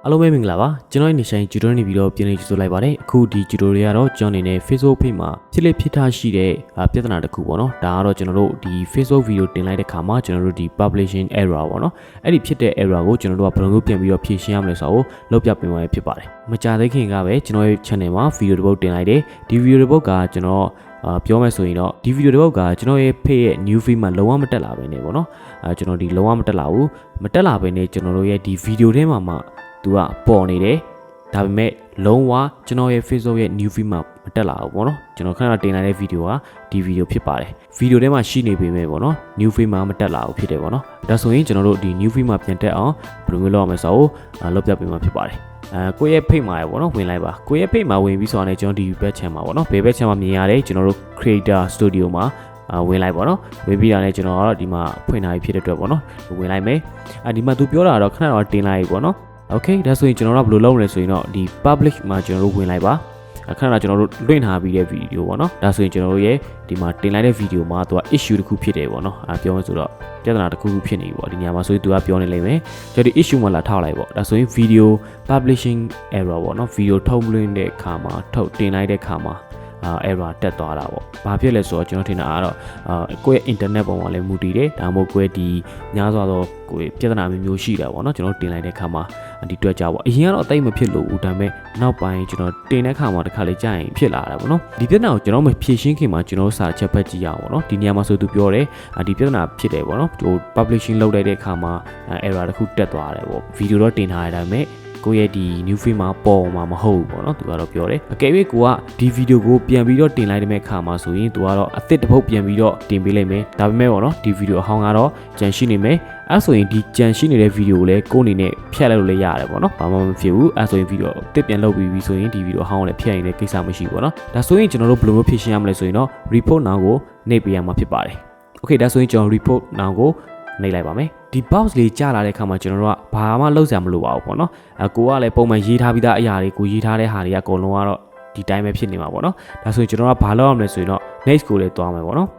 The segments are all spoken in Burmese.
အားလုံးပဲမင်္ဂလာပါကျွန်တော်ရဲ့နေဆိုင်ဂျူတိုနေပြီးတော့ပြန်နေကြိုလိုက်ပါတယ်အခုဒီဂျူတိုတွေကတော့ကျွန်တော်အနေနဲ့ Facebook page မှာဖြစ်လက်ဖြစ်ထားရှိတဲ့ပြဿနာတစ်ခုပေါ့နော်ဒါကတော့ကျွန်တော်တို့ဒီ Facebook video တင်လိုက်တဲ့ခါမှာကျွန်တော်တို့ဒီ publishing error ပေါ့နော်အဲ့ဒီဖြစ်တဲ့ error ကိုကျွန်တော်တို့ကဘယ်လိုမျိုးပြန်ပြီးတော့ဖြေရှင်းရမလဲဆိုတော့လုပ်ပြပေးမှာဖြစ်ပါတယ်မကြသေးခင်ကပဲကျွန်တော်ရဲ့ channel မှာ video တစ်ပုဒ်တင်လိုက်တယ်ဒီ video တစ်ပုဒ်ကကျွန်တော်ပြောမယ်ဆိုရင်တော့ဒီ video တစ်ပုဒ်ကကျွန်တော်ရဲ့ page ရဲ့ new feed မှာလုံးဝမတက်လာပဲနေပေါ့နော်ကျွန်တော်ဒီလုံးဝမတက်လာဘူးမတက်လာပဲနေကျွန်တော်တို့ရဲ့ဒီ video ထဲမှာသူကပေါ်နေတယ်ဒါပေမဲ့လုံးဝကျွန်တော်ရဲ့ Facebook ရဲ့ new feed မှာမတက်လာဘူးပေါ့နော်ကျွန်တော်ခဏတင်လိုက်တဲ့ video ကဒီ video ဖြစ်ပါတယ် video ထဲမှာရှိနေပေမဲ့ပေါ့နော် new feed မှာမတက်လာဘူးဖြစ်တယ်ပေါ့နော်ဒါဆိုရင်ကျွန်တော်တို့ဒီ new feed မှာပြန်တက်အောင်ဘယ်လိုမျိုးလုပ်ရမလဲဆိုတော့လုပ်ပြပေးမှာဖြစ်ပါတယ်ကိုယ့်ရဲ့ page မှာပေါ့နော်ဝင်လိုက်ပါကိုယ့်ရဲ့ page မှာဝင်ပြီးဆိုတော့ကျွန်တော်ဒီ bed channel မှာပေါ့နော်ဘယ် bed channel မှာမြင်ရတယ်ကျွန်တော်တို့ creator studio မှာဝင်လိုက်ပေါ့နော်ဝင်ပြီးတာနဲ့ကျွန်တော်ကတော့ဒီမှာဖွင့်ထားပြီးဖြစ်တဲ့အတွက်ပေါ့နော်ဝင်လိုက်မယ်ဒီမှာသူပြောတာတော့ခဏတော့တင်လိုက်ပြီပေါ့နော်โอเคဒါဆိုရင်ကျွန်တော်တို့ဘယ်လိုလုပ်မလဲဆိုရင်တော့ဒီ public မှာကျွန်တော်တို့ဝင်လိုက်ပါခဏတော့ကျွန်တော်တို့လွှင့်ထားပြီးတဲ့ video ပေါ့နော်ဒါဆိုရင်ကျွန်တော်တို့ရဲ့ဒီမှာတင်လိုက်တဲ့ video မှာသူက issue တစ်ခုဖြစ်တယ်ပေါ့နော်ပြောမှဆိုတော့ပြဿနာတစ်ခုဖြစ်နေပြီပေါ့ဒီညမှာဆိုရင်သူကပြောနေလိမ့်မယ်ကျွန်တော်ဒီ issue မှာလာထောက်လိုက်ပေါ့ဒါဆိုရင် video publishing error ပေါ့နော် video ထုတ်လွှင့်တဲ့အခါမှာထုတ်တင်လိုက်တဲ့အခါမှာerror တက်သွားတာပေါ့။ဘာဖြစ်လဲဆိုတော့ကျွန်တော်ထင်တာကတော့ကိုယ့်ရဲ့ internet ပေါ်မှာလည်းမူတည်တယ်။ဒါမှမဟုတ်ကိုယ့်ဒီများစွာသောကိုယ့်ပြဿနာမျိုးရှိတာပေါ့နော်။ကျွန်တော်တင်လိုက်တဲ့အခါမှာဒီတွေ့ကြပေါ့။အရင်ကတော့အသိမဖြစ်လို့ဘူးဒါပေမဲ့နောက်ပိုင်းကျွန်တော်တင်တဲ့အခါမှာတစ်ခါလေကြာရင်ဖြစ်လာတာပေါ့နော်။ဒီပြဿနာကိုကျွန်တော်မဖြေရှင်းခင်မှာကျွန်တော်စာချက်ဖတ်ကြည့်ရအောင်ပေါ့နော်။ဒီနေရာမှာဆိုသူပြောတယ်ဒီပြဿနာဖြစ်တယ်ပေါ့နော်။ဟို publishing လုပ်လိုက်တဲ့အခါမှာ error တစ်ခုတက်သွားတယ်ပေါ့။ video တော့တင်ထားရတာပေမဲ့ကိုယ့်ရဲ့ဒီ new feed မှာပေါ်မှာမဟုတ်ဘူးပေါ့နော်သူကတော့ပြောတယ်အကယ်၍ကိုကဒီ video ကိုပြန်ပြီးတော့တင်လိုက်တဲ့အခါမှာဆိုရင်သူကတော့အသစ်တစ်ပုဒ်ပြန်ပြီးတော့တင်ပေးလိုက်မယ်ဒါပေမဲ့ပေါ့နော်ဒီ video အဟောင်းကတော့ကြန့်ရှိနေမယ်အဲ့ဆိုရင်ဒီကြန့်ရှိနေတဲ့ video ကိုလည်းကိုယ်အနေနဲ့ဖြတ်လိုက်လို့လည်းရတယ်ပေါ့နော်ဘာမှမဖြစ်ဘူးအဲ့ဆိုရင် video အသစ်ပြန်လုပ်ပြီးဆိုရင်ဒီ video အဟောင်းကိုလည်းဖြတ်ရင်လည်းကိစ္စမရှိဘူးပေါ့နော်ဒါဆိုရင်ကျွန်တော်တို့ဘယ်လိုမျိုးဖြေရှင်းရမလဲဆိုရင်တော့ report now ကိုနှိပ်ပေးရမှာဖြစ်ပါတယ် okay ဒါဆိုရင်ကျွန်တော် report now ကိုနှိပ်လိုက်ပါမယ်ဒီ box လေးကြာလာတဲ့ခါမှာကျွန်တော်တို့ကဘာမှလုပ်စရာမလိုပါဘူးပေါ့နော်ကိုကလည်းပုံမှန်ရေးထားပြီးသားအရာတွေကိုရေးထားတဲ့ဟာတွေကအကုန်လုံးကတော့ဒီတိုင်းပဲဖြစ်နေမှာပေါ့နော်ဒါဆိုရင်ကျွန်တော်ကဘာလုပ်ရမလဲဆိုရင်တော့ next ကိုလည်းတွားမယ်ပေါ့နော်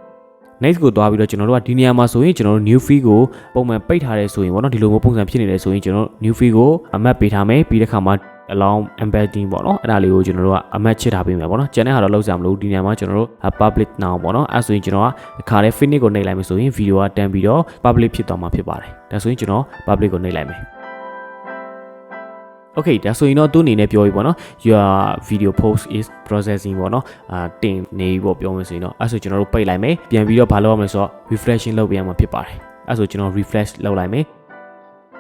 next ကိုတွားပြီးတော့ကျွန်တော်တို့ကဒီနေရာမှာဆိုရင်ကျွန်တော်တို့ new feed ကိုပုံမှန်ပိတ်ထားတယ်ဆိုရင်ပေါ့နော်ဒီလိုမျိုးပုံစံဖြစ်နေတယ်ဆိုရင်ကျွန်တော် new feed ကိုအမတ်ပေးထားမယ်ပြီးတဲ့ခါမှာalong embedding ပေါ့နော်အဲ့ဒါလေးကိုကျွန်တော်တို့ကအမတ်ချစ်ထားပေးမယ်ပေါ့နော်ကျန်တဲ့ဟာတော့လောက်စရာမလိုဒီနေရာမှာကျွန်တော်တို့ public now ပေါ့နော်အဲ့ဆိုရင်ကျွန်တော်ကခါလေး finish ကိုနှိပ်လိုက်မယ်ဆိုရင် video ကတန်းပြီးတော့ public ဖြစ်သွားမှာဖြစ်ပါတယ်ဒါဆိုရင်ကျွန်တော် public ကိုနှိပ်လိုက်မယ် okay ဒါဆိုရင်တော့သူ့အနေနဲ့ပြောပြီးပေါ့နော် your video post is processing ပေါ့နော်တင်နေပြီပေါ့ပြောမယ်ဆိုရင်တော့အဲ့ဆိုကျွန်တော်တို့ပိတ်လိုက်မယ်ပြန်ပြီးတော့ဘာလုပ်ရမလဲဆိုတော့ refreshing လုပ်ပေးရမှာဖြစ်ပါတယ်အဲ့ဆိုကျွန်တော် refresh လုပ်လိုက်မယ်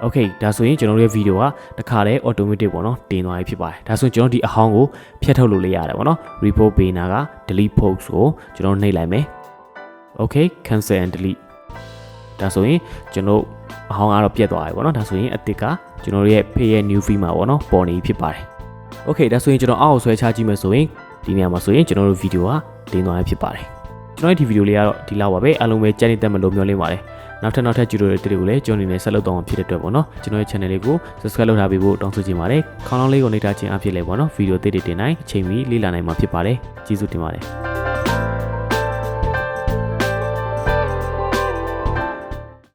okay ဒါဆိုရင်ကျွန်တော်တို့ရဲ့ video ကတခါလဲ automatic ပေါ့နော်တင်သွားပြီဖြစ်ပါတယ်ဒါဆိုရင်ကျွန်တော်ဒီအဟောင်းကိုဖြတ်ထုတ်လို့လည်းရတယ်ပေါ့နော် report ပေးနာက delete post ကိုကျွန်တော်နှိပ်လိုက်မယ် okay cancel and delete ဒါဆိုရင်ကျွန်တော်အဟောင်းကတော့ပြတ်သွားပြီပေါ့နော်ဒါဆိုရင်အစ်စ်ကကျွန်တော်ရဲ့ page ရဲ့ new feed မှာပေါ့နော်ပေါ်နေဖြစ်ပါတယ် okay ဒါဆိုရင်ကျွန်တော်အောက်ကိုဆွဲချကြည့်မယ်ဆိုရင်ဒီနေရာမှာဆိုရင်ကျွန်တော်တို့ video ကတင်သွားပြီဖြစ်ပါတယ်ကျွန်တော်ဒီ video လေးကတော့ဒီလောက်ပါပဲအားလုံးပဲကြိုက်နေတဲ့မလို့မျှော်လင့်ပါတယ်နောက်ထပ်ကြည့်လို့တဲ့တွေကိုလည်းကျွန်တော်အနေနဲ့ဆက်လုပ်တော့မှာဖြစ်တဲ့အတွက်ပေါ့နော်ကျွန်တော်ရဲ့ channel လေးကို subscribe လုပ်ထားပေးဖို့တောင်းဆိုချင်ပါတယ်ခေါင်းလောင်းလေးကိုနှိပ်ထားခြင်းအဖြစ်လည်းပေါ့နော် video သစ်တွေတင်နိုင်အချိန်မီလေ့လာနိုင်မှာဖြစ်ပါတယ်ကျေးဇူးတင်ပါတယ်